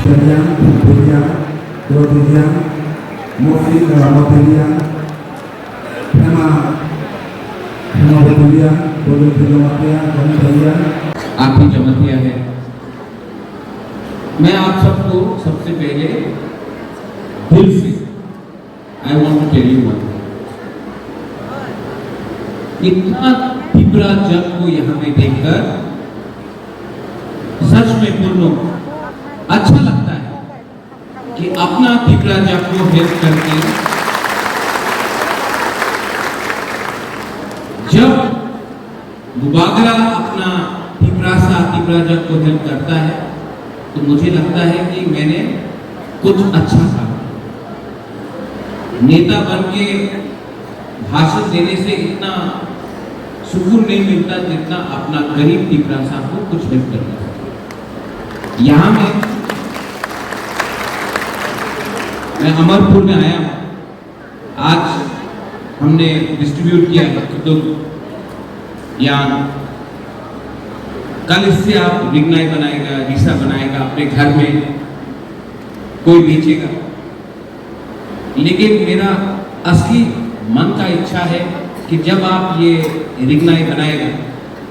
Dalian, Dalian, Dalian, Mufti Dalian, Hema Dalian, Dalian, आपकी जमतिया है। मैं आप सबको सबसे पहले दिल से I want to tell you one thing. इतना तीव्र जग को यहाँ में देखकर सच में पूर्ण अच्छा लगता है कि अपना तीव्र जग को हेल्प करके जब बुबागरा अपना तीव्र जग को हेल्प करता है तो मुझे लगता है कि मैंने कुछ अच्छा कहा। नेता बन के भाषण देने से इतना सुकून नहीं मिलता जितना अपना गरीब तीव्रासा को कुछ हेल्प करना। यहाँ मैं अमरपुर में आया हूँ। आज हमने डिस्ट्रीब्यूट किया यान, कल इससे आप रिग्नाई बनाएगा, रीसा बनाएगा, अपने घर में कोई बेचेगा। लेकिन मेरा असली मन का इच्छा है कि जब आप ये रिग्नाई बनाएगा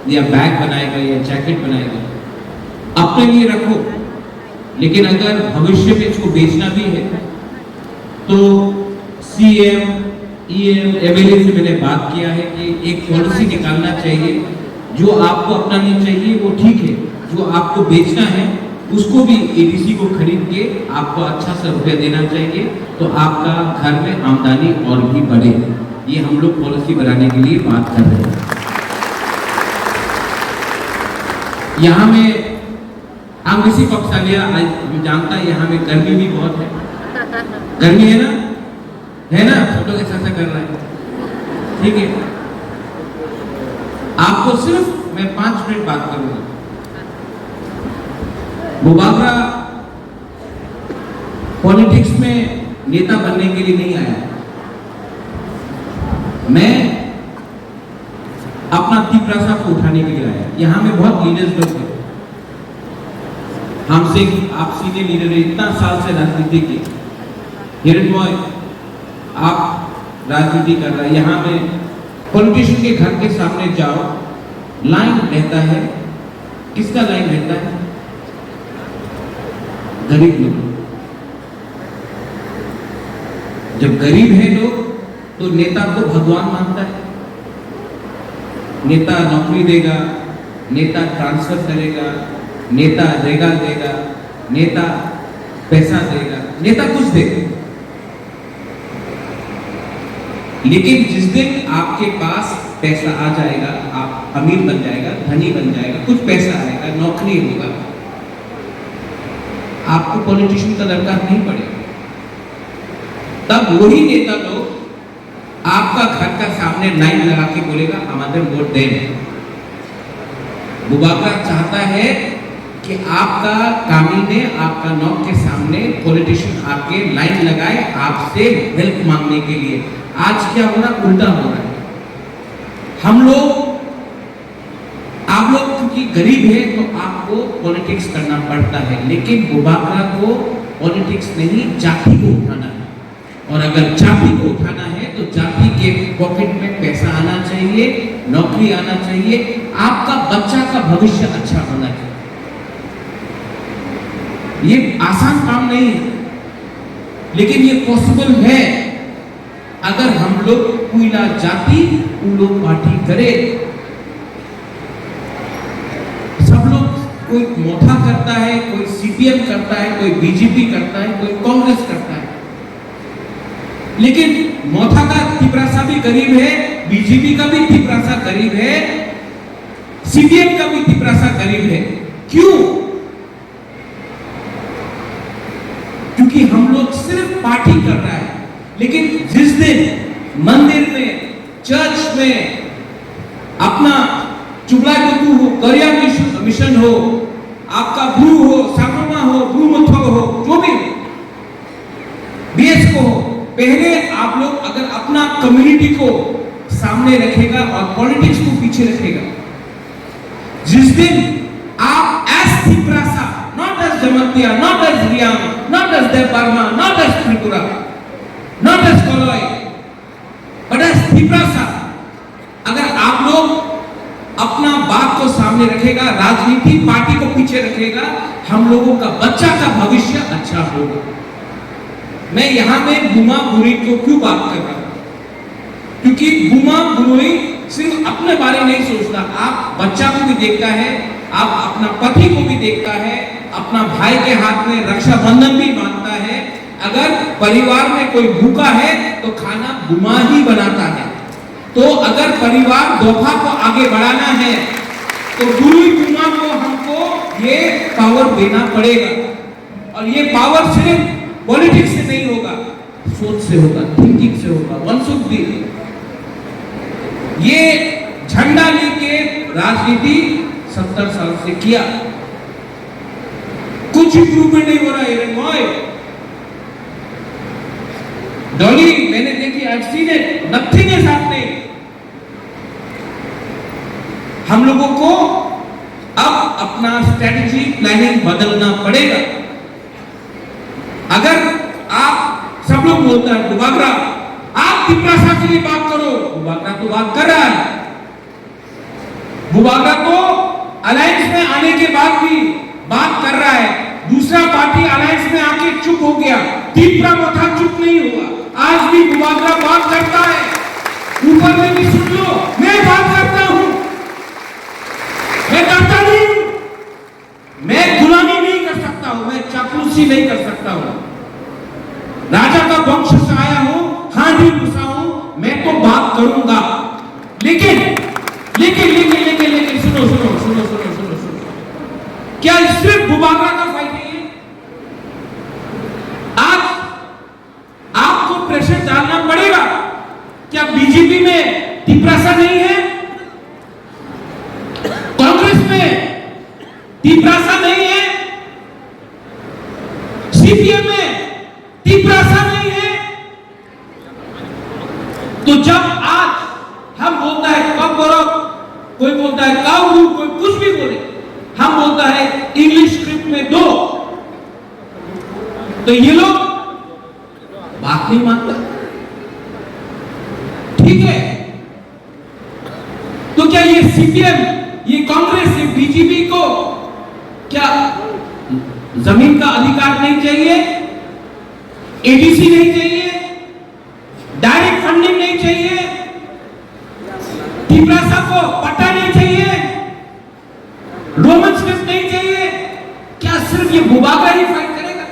या बैग बनाएगा या जैकेट बनाएगा, अपने लिए रखो। लेकिन अगर भविष्य में इसको बेचना भी है तो CM, EM, MLA से मैंने बात किया है कि एक पॉलिसी निकालना चाहिए। जो आपको अपनानी चाहिए वो ठीक है, जो आपको बेचना है उसको भी ADC को खरीद के आपको अच्छा सा रुपया देना चाहिए तो आपका घर में आमदनी और भी बढ़े। ये हम लोग पॉलिसी बनाने के लिए बात कर रहे हैं। यहाँ में हम किसी पक्षालिया हम जानता है यहाँ में गर्मी भी बहुत है। गर्मी है ना, सब लोग ऐसा कर रहे हैं। ठीक है, आपको सिर्फ मैं 5 मिनट बात करूंगा। बुबागरा पॉलिटिक्स में नेता बनने के लिए नहीं आया। मैं अपना तीव्रता को उठाने के लिए आया। यहाँ में बहुत लीडर्स लोग हैं हमसे, आप सीनियर लीडर है, इतना साल से राजनीति की। हिरणमय आप राजनीति कर रहे हैं। यहाँ में पॉलिटिशियन के घर के सामने जाओ, लाइन रहता है। किसका लाइन रहता है? गरीब लोग। जब गरीब है लोग तो नेता को भगवान मानता है। नेता नौकरी देगा, नेता ट्रांसफर करेगा, नेता रेगा देगा, नेता पैसा देगा, नेता कुछ देगा। लेकिन जिस दिन आपके पास पैसा आ जाएगा, आप अमीर बन जाएगा, धनी बन जाएगा, कुछ पैसा आएगा, नौकरी होगा, आपको पॉलिटिशियन का दरकार नहीं पड़ेगा। तब वही नेता लोग आपका घर का सामने लाइन लगा के बोलेगा हमारे वोट दें। बुबागरा चाहता है कि आपका कामीने आपका नौक के सामने पॉलिटिशियन आके लाइन लगाए आपसे हेल्प मांगने के लिए। आज क्या हो रहा, उल्टा हो रहा है। हम लोग, आप लोग क्योंकि गरीब है तो आपको पॉलिटिक्स करना पड़ता है, लेकिन बुबागरा को पॉलिटिक्स नहीं, जाति को उठाना है। और अगर जाति को उठाना है तो जाति के पॉकेट में पैसा आना चाहिए, नौकरी आना चाहिए, आपका बच्चा का भविष्य अच्छा होना चाहिए। ये आसान काम नहीं है, लेकिन ये पॉसिबल है अगर हम लोग कोयला जाति उन लोग पार्टी करे। सब लोग, कोई मोथा करता है, कोई CPM करता है, कोई BJP करता है, कोई कांग्रेस करता है। लेकिन मोथा का तीव्रासा भी गरीब है, BJP का भी तीव्रासा गरीब है, CPM का भी तीव्रासा गरीब है। क्यों? क्योंकि हम लोग सिर्फ पार्टी कर रहा है। लेकिन जिस दिन मंदिर में, चर्च में अपना चुगला गुरु हो, करिया मिशन हो, आपका गुरु हो, साममा हो, गुरु मथो हो, जो भी BS को हो, पहले आप लोग अगर अपना कम्युनिटी को सामने रखेगा और पॉलिटिक्स को पीछे रखेगा, जिस दिन आप एज तीव्रासा, नॉट एज जमात Bhatia, not as Riam, not as Dev Burma, not as Tripura, not as Koloi, but as Tiprasa. अगर आप लोग अपना बात को सामने रखेगा, राजनीति पार्टी को पीछे रखेगा, हम लोगों का बच्चा का भविष्य अच्छा होगा। मैं यहां में बुमा बुरी को क्यों बात कर रहा हूं? क्योंकि बुमा बुरी सिर्फ अपने बारे में नहीं सोचता, आप बच्चा को भी देखता है, आप अपना पति को भी देखता है, अपना भाई के हाथ में रक्षाबंधन भी बांधता है। अगर परिवार में कोई भूखा है तो खाना बुमा ही बनाता है। तो अगर परिवार दोफा को आगे बढ़ाना है तो गुरु बुमा को हमको ये पावर देना पड़ेगा। और ये पावर सिर्फ पॉलिटिक्स से नहीं होगा, सोच से होगा, थिंकिंग से होगा। वंशुद्धि ये झंडा लेके राजनीति 70 साल से किया, कुछ इंप्रूवमेंट नहीं हो रहा है। डॉली मैंने देखी, I seen it, nothing is happening. हम लोगों को अब अपना स्ट्रेटजी प्लानिंग बदलना पड़ेगा। अगर आप सब लोग बोलते हैं बुबागरा, आप तिपरासा के लिए बात करो, बुबागरा तो बात कर रहा है। बुबागरा तो अलायंस में आने के बाद भी बात कर रहा है, दूसरा पार्टी अलायंस में आके चुप हो गया, तिपरा मथा चुप नहीं हुआ। आज भी बुबागरा बात करता है, ऊपर में भी सुन लो, मैं बात करता हूं, मैं डरता नहीं हूं, मैं गुलामी नहीं कर सकता हूं, मैं चापलूसी नहीं कर सकता हूं, राजा का वंश से आया हूं, हांडी घुसा हूं, मैं तो बात करूंगा। लेकिन लेकिन लेकिन लेकिन लेकिन सुनो सुनो सुनो सुनो सुनो सुनो, क्या सिर्फ बुबागरा का फाइट है ये? आज आपको प्रेशर डालना पड़ेगा। क्या बीजेपी में तिपरासा नहीं है? कांग्रेस में तिपरासा नहीं है? सीपीएम में तिपरासा नहीं है? तो जब आज हम बोलता है कब बोलो, कोई बोलता है काउडू, कोई कुछ भी बोले, हम बोलता है इंग्लिश स्क्रिप्ट में दो, तो ये लोग बात नहीं मानता। ठीक है, तो क्या ये सीपीएम, ये कांग्रेस, ये बीजेपी को क्या जमीन का अधिकार नहीं चाहिए, एडीसी नहीं चाहिए, डायरेक्ट फंडिंग नहीं चाहिए, तिपरासा को पट्टा नहीं चाहिए, रोमन स्क्रिप्ट नहीं चाहिए? क्या सिर्फ ये बुबागरा ही फाइट करेगा?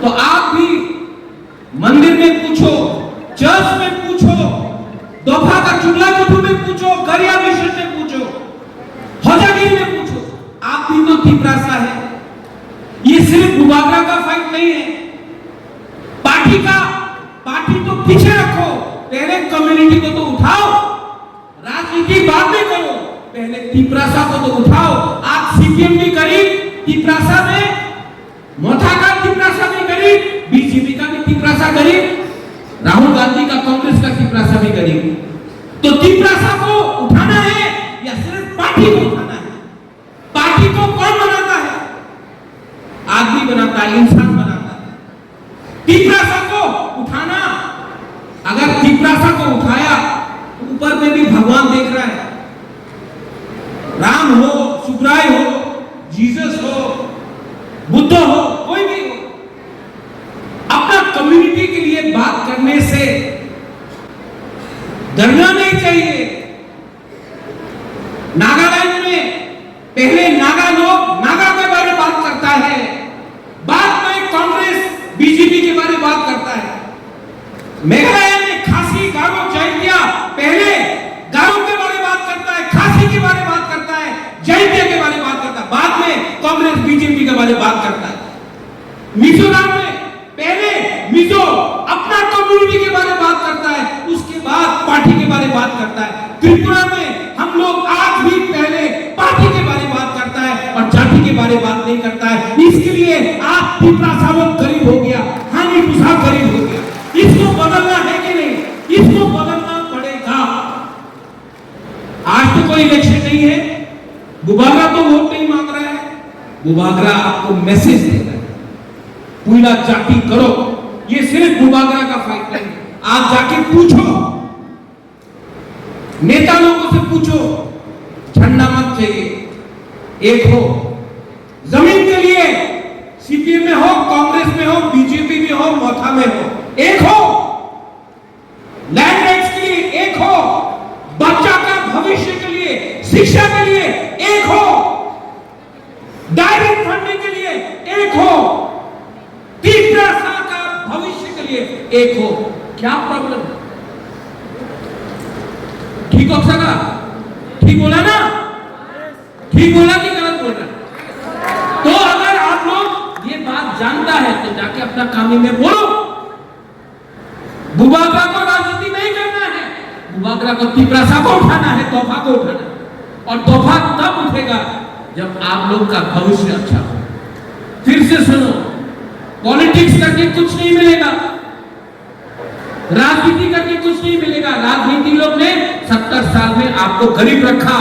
तो आप भी मंदिर में पूछो, चर्च में पूछो, दोफा का चुगला कुटु में पूछो, गरिया मिशन में पूछो, होजागिरी में पूछो, आप भी तो तिपरासा है। ये सिर्फ बुबागरा का फाइट नहीं है, पार्टी तो पीछे रखो, पहले कम्युनिटी को तो उठाओ, राजनीति बाद में करो, पहले तिपरासा को तो उठाओ। आज सीपीएम भी करीब तिपरासा में, मोथा का तिपरासा भी करीब, बीजेपी का भी तिपरासा करीब, राहुल गांधी का कांग्रेस का तिपरासा भी करीब। तो तिपरासा को उठाना है या सिर्फ पार्टी को उठाना है? पार्टी को कौन बनाता है? आदमी बनाता है, इंसान बनाता है। तिपरासा को उठाना, अगर तिपरासा को उठाया, ऊपर में भी भगवान देख रहा है, राम हो, सुखराय हो, जीसस हो, बुद्ध हो, कोई भी हो, अपना कम्युनिटी के लिए बात करने से डरना नहीं चाहिए। नागालैंड में पहले नागा लोग नागा के बारे में बात करता है, बाद में कांग्रेस बीजेपी के बारे में बात करता है। मेघालय में खासी, गारो, जैंतिया, पहले गारो के बारे में बात करता है, खासी के बारे में बात करता है, जैंतिया के बारे में बात करता है, बाद में कांग्रेस बीजेपी के बारे में बात करता है। मिजोरम में पहले मिजो अपना कम्युनिटी के बारे में बात करता है, उसके बाद पार्टी के बारे में बात करता है। त्रिपुरा में हम लोग आज भी पहले पार्टी के बारे में बात करता है और जाति के बारे में बात नहीं करता है। इसके लिए आज तिपरासा लोग गरीब हो गया, हानि भूसा गरीब हो गया। इसको बदलना है कि नहीं? इसको बदलना पड़ेगा। आज तो कोई इलेक्शन नहीं है, बुबागरा तो वोट नहीं मांग रहा है, बुबागरा आपको मैसेज दे रहा है, पूरा जाति करो। ये सिर्फ बुबागरा का फाइट नहीं है। आप जाके पूछो, नेता लोगों से पूछो, झंडा मत चाहिए, एक हो। जमीन के लिए सीपीएम में हो, कांग्रेस में हो, बीजेपी में हो, मोथा में हो, एक हो। लैंड राइट्स के लिए एक हो, बच्चा का भविष्य के लिए, शिक्षा के लिए एक हो, डायरेक्ट फंडिंग के लिए एक हो, तीसरा साल का भविष्य के लिए एक हो। क्या प्रॉब्लम है? ठीक हो सका? ठीक बोला ना? ठीक बोला कि गलत बोल रहा? तो अगर आप लोग ये बात जानता है तो जाके अपना कामी में बोलो। बुबागरा को राजनीति नहीं करना है, बुबागरा को तिपरासा को उठाना है, तोहफा को उठाना है। और तोहफा तब उठेगा जब आप लोग का भविष्य अच्छा हो। फिर से सुनो, पॉलिटिक्स करके कुछ नहीं मिलेगा, राजनीति करके कुछ नहीं मिलेगा। राजनीति लोग ने 70 साल में आपको गरीब रखा,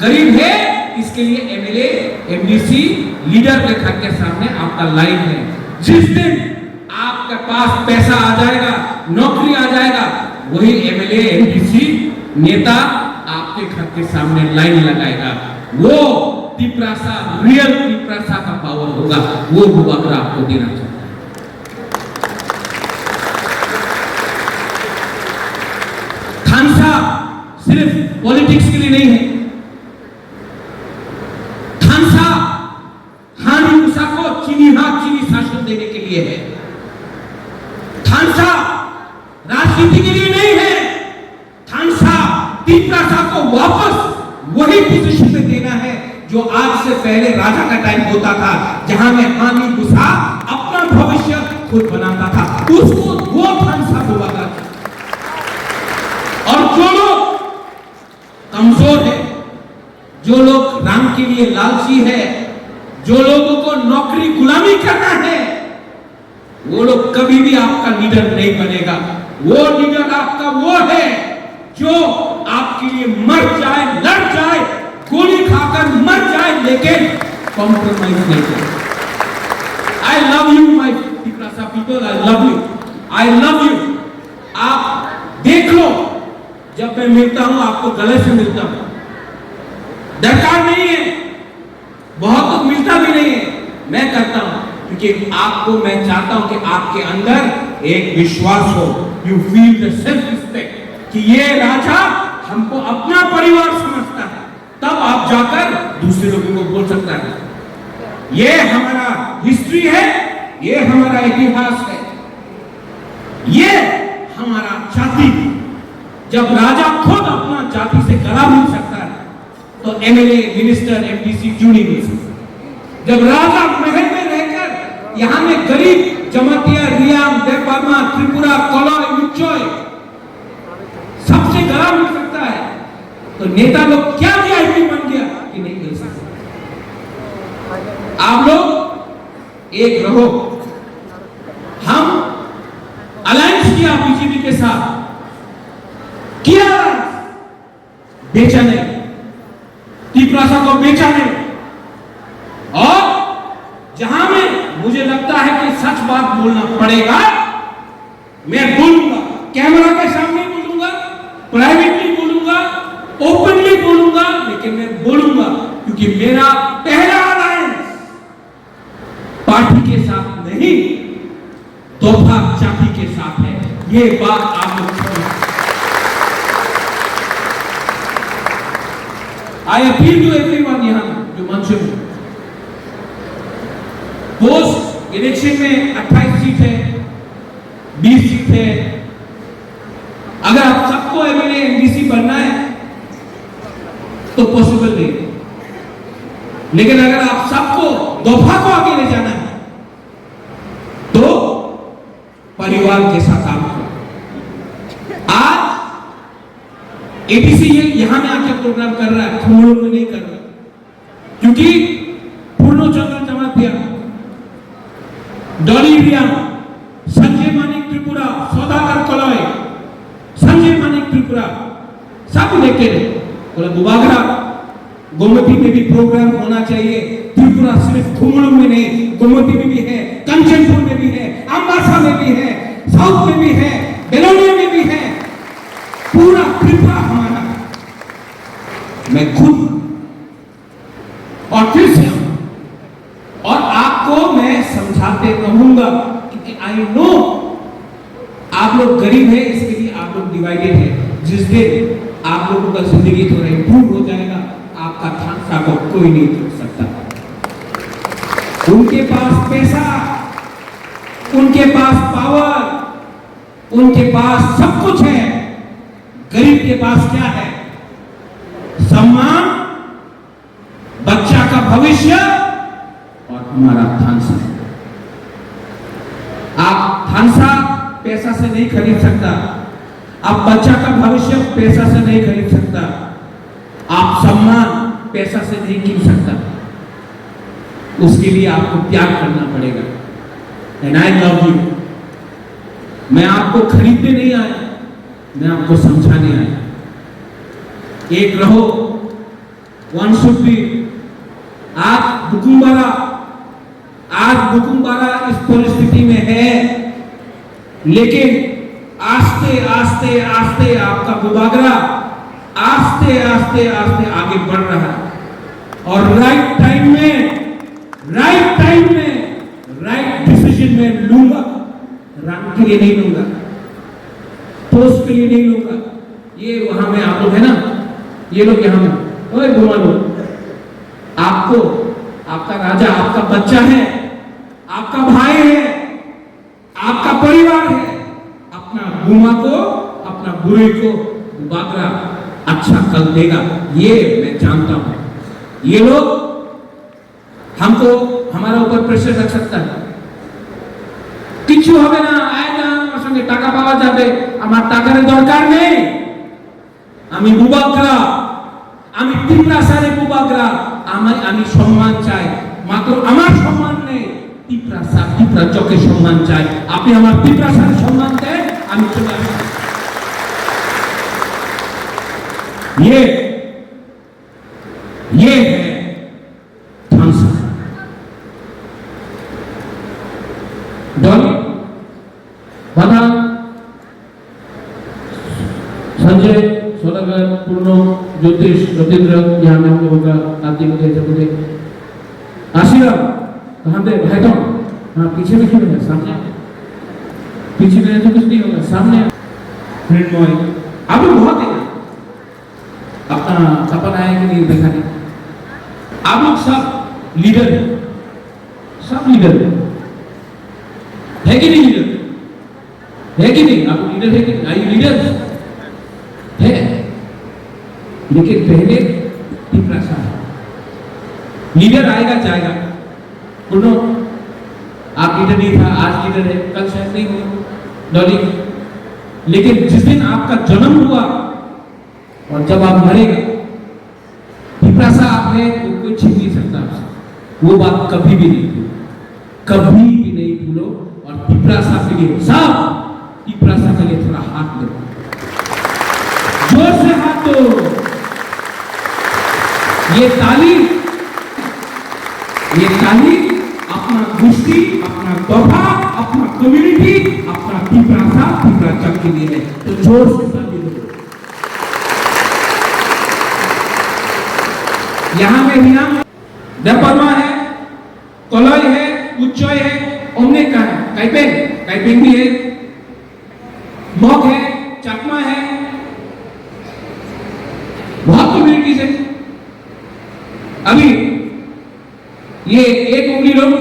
गरीब है इसके लिए एमएलए एमडीसी लीडर के घर के सामने आपका लाइन है। जिस दिन आपके पास पैसा आ जाएगा, नौकरी आ जाएगा, वही एमएलए एमडीसी नेता आपके घर के सामने लाइन लगाएगा। वो तिपरासा, रियल तिपरासा का पावर होगा, वो बुबागरा आपको देना चाहिए। खानसा सिर्फ पॉलिटिक्स के लिए नहीं है। खानसा हानी मूसा को चीनी शासन देने के लिए है। खानसा राजनीति के लिए नहीं है। खानसा तिपरासा को वापस वही पोजीशन में देना है जो आज से पहले राजा का टाइम होता था, जहां में हानी मूसा अपना भविष्य खुद बनाता था। उसको वो खानसा बुबागरा। और जो लोग कमजोर है, जो लोग राम के लिए लालची है, जो लोगों को नौकरी गुलामी करना है, वो लोग कभी भी आपका लीडर नहीं बनेगा। वो लीडर आपका वो है जो आपके लिए मर जाए, लड़ जाए, गोली खाकर मर जाए, लेकिन कॉम्प्रोमाइज नहीं करे। I love you my Tiprasa people, I love you, I love you. आप देख लो, जब मैं मिलता हूं आपको गले से मिलता हूं, दरकार नहीं है, बहुत कुछ मिलता भी नहीं है, मैं करता हूं क्योंकि आपको मैं चाहता हूं कि आपके अंदर एक विश्वास हो। You feel the self respect कि ये राजा हमको अपना परिवार समझता है, तब आप जाकर दूसरे लोगों को बोल सकता है ये हमारा हिस्ट्री है, ये हमारा इतिहास है, ये हमारा जाति। जब राजा खुद अपना जाति से गला मिल सकता है तो एमएलए, मिनिस्टर, एमडीसी क्यों नहीं मिल सकता? जब राजा महल में रहकर यहां में गरीब जमातिया, रियाम, देवबर्मा, त्रिपुरा, कोलॉय, मुच्चोय सबसे गला मिल सकता है, तो नेता लोग क्या वीआईपी बन गया कि नहीं मिल सकता? आप लोग एक रहो। हम अलायंस किया बीजेपी के साथ, किया, बेचा नहीं, तिपरासा को बेचा नहीं। और जहां में मुझे लगता है कि सच बात बोलना पड़ेगा, मैं बोलूंगा, कैमरा के सामने बोलूंगा, प्राइवेटली बोलूंगा, ओपनली बोलूंगा, लेकिन मैं बोलूंगा क्योंकि मेरा पहला अलायंस पार्टी के साथ नहीं, तोहफा जाति के साथ है। ये बात आप लोग समझ। आई अपील टू एवरीवन, यहां जो मंच में पोस्ट इलेक्शन में 28 सीट है, 20 सीट है। अगर आप सबको एमएलए एमडीसी बनना है तो पॉसिबल नहीं, लेकिन अगर आप सबको दोफा को आगे ले जाना है तो परिवार के साथ आप आज एटीसी यहां में आके प्रोग्राम कर रहा है, हम लोग नहीं कर रहा, क्योंकि पूर्णचंद्र जमातिया, डॉली रियाम, संजय मानिक त्रिपुरा, सौदागर कोलॉय, संजय मानिक त्रिपुरा सब इलेक्टेड है। बोला बुबागरा गोमती में भी प्रोग्राम होना चाहिए। त्रिपुरा सिर्फ खुमड़ू में नहीं, गोमती में भी है, कंचनपुर में भी है, अम्बासा में भी है, साउथ में भी है, बेलोनिया में भी है। पूरा त्रिपुरा हमारा है। मैं खुद और फिर से और आपको मैं समझाते रहूंगा क्योंकि आई नो आप लोग गरीब हैं, इसके लिए आप लोग डिवाइडेड है। जिस दिन आप लोगों का जिंदगी थोड़ा इंप्रूव हो जाएगा, आपका थानसा को कोई नहीं रोक सकता। उनके पास पैसा, उनके पास पावर, उनके पास सब कुछ है। गरीब के पास क्या है? सम्मान, बच्चा का भविष्य और हमारा थानसा। आप थानसा पैसा से नहीं खरीद सकता, आप बच्चा का भविष्य पैसा से नहीं खरीद सकता, आप सम्मान पैसा से नहीं कीन सकता। उसके लिए आपको त्याग करना पड़ेगा। And I love you. मैं आपको खरीदने नहीं आया, मैं आपको समझाने आया। एक रहो, वन शुड बी। आज बुकुम्बारा इस परिस्थिति में है, लेकिन आस्ते आस्ते आस्ते आपका बुबागरा आस्ते आस्ते आस्ते आगे बढ़ रहा है। और राइट टाइम में राइट डिसीजन में लूंगा। रंग के लिए नहीं लूंगा, पोस्ट के लिए नहीं लूंगा। ये वहां में आप लोग है ना, ये लोग यहां में, ओए बुमा लोग, आपको आपका राजा आपका बच्चा है, आपका भाई है, आपका परिवार है। अपना बुमा को, अपना बुरे को बागरा अच्छा कल देगा, ये मैं जानता हूं। ये लोग हमको हमारा ऊपर प्रेशर रख सकता है। किच्छु হবে না, আয় না আমার সঙ্গে টাকা পাওয়া যাবে, আমার টাকার দরকার নেই। আমি বুবাগরা, আমি তিপ্রাসারে বুবাগরা, আমি সম্মান চাই। মাত্র আমার সম্মান নেই, তিপ্রা চকে সম্মান চাই। আপনি আমার তিপ্রাসারে সম্মান দেন, আমি চলে আসব। ये है थानसा। डॉली बाधा संजय सोदागर पूर्ण ज्योतिष ज्योतिन्द्र यहाँ में हम लोगों का आदि को देते आशीर्वाद कहाँ दे भाई तुम? हाँ पीछे में क्यों है? सामने पीछे में तो कुछ नहीं होगा, सामने फ्रेंड बॉय आप लोग बहुत है। अपना सपना है कि नहीं देखा नहीं। आप लोग सब लीडर हैं, सब लीडर है कि नहीं? लीडर है कि नहीं? आप लीडर है कि नहीं? आई लीडर है, लेकिन पहले तिप्रासा है। लीडर आएगा जाएगा। पूर्ण आप लीडर नहीं था, आज लीडर है, कल शायद नहीं हो डॉली। लेकिन जिस दिन आपका जन्म हुआ और जब आप मरेगा, तिप्रासा आप है, तो कोई छीन नहीं सकता आपसे। वो बात कभी भी नहीं भूलो, कभी भी नहीं भूलो। और तिप्रासा के लिए सब तिप्रासा के लिए थोड़ा हाथ दो, जोर से हाथ दो। ये ताली अपना गोष्ठी, अपना तोहफा, अपना कम्युनिटी, अपना तिप्रासा तिप्राचक के लिए है। तो जोर से ताली दो। यहाँ में हिनाम दपरमा है, कोलोई है, उच्चोय है, ओमने का है, काइपेंग भी है, मॉक है, चकमा है, बहुत कम्युनिटीज है। अभी ये एक उंगली लोग